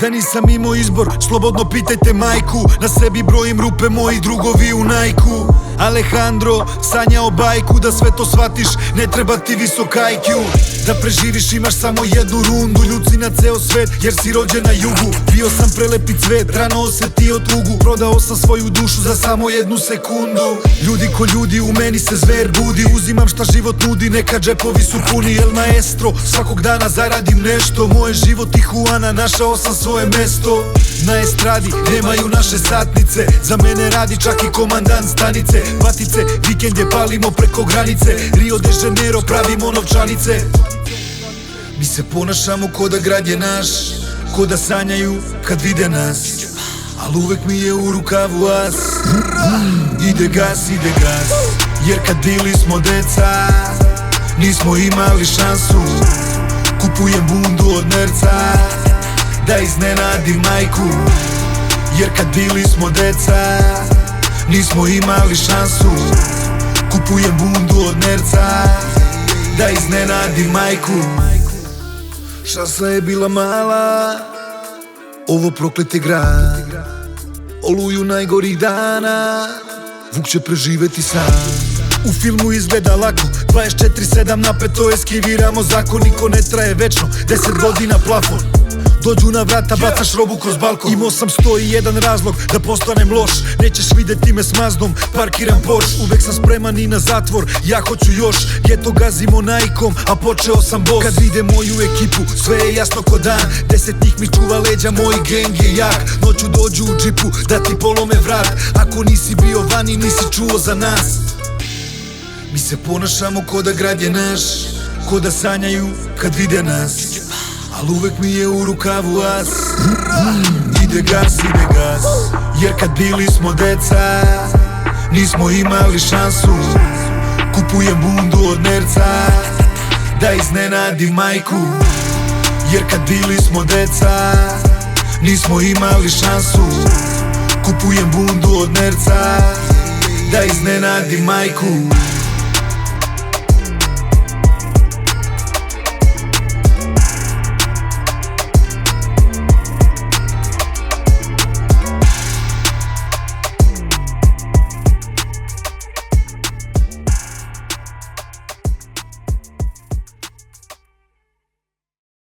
Da nisam imao izbor, slobodno pitajte majku. Na sebi brojim rupe, moji drugovi u Nike-u. Alejandro sanjao bajku, da sve to shvatiš ne treba ti visok IQ. Da preživiš imaš samo jednu rundu, ljuci na ceo svet jer si rođen na jugu. Bio sam prelepi cvet, rano osetio tugu, prodao sam svoju dušu za samo jednu sekundu. Ljudi ko ljudi, u meni se zver budi, uzimam šta život nudi, neka džepovi su puni. El maestro, svakog dana zaradim nešto, moje život Tijuana, našao sam svoje mesto. Na estradi nemaju naše satnice, za mene radi čak i komandant stanice. Vatice, vikende palimo preko granice, Rio de Janeiro pravimo novčanice. Mi se ponašamo ko da grad je naš, ko da sanjaju kad vide nas, al uvek mi je u rukavu as. Ide gas, jer kad bili smo deca nismo imali šansu. Kupujem bundu od nerca da iznenadim majku, jer kad bili smo deca nismo imali šansu. Kupujem bundu od nerca da iznenadim majku. Šansa je bila mala, ovo prokleti grad, oluju najgorih dana Vuk će preživeti sam. U filmu izgleda lako, 24/7 napeto eskiviramo zakon. Niko ne traje večno, 10 godina plafon. Dođu na vrata, bacaš robu kroz balkon. Imao sam 101 razlog da postanem loš, nećeš videti me s Mazdom, parkiram Porsche. Uvek sam spreman i na zatvor, ja hoću još. Geto gazimo Nike-om, a počeo sam boss. Kad vide moju ekipu, sve je jasno ko dan, 10 njih mi čuva leđa, moj gang je jak. Noću dođu u džipu, da ti polome vrat, ako nisi bio vani, nisi čuo za nas. Mi se ponašamo ko da grad je naš, ko da sanjaju kad vide nas, al uvek mi je u rukavu as. Ide gas, jer kad bili smo deca nismo imali šansu. Kupujem bundu od nerca da iznenadim majku, jer kad bili smo deca nismo imali šansu. Kupujem bundu od nerca da iznenadim majku.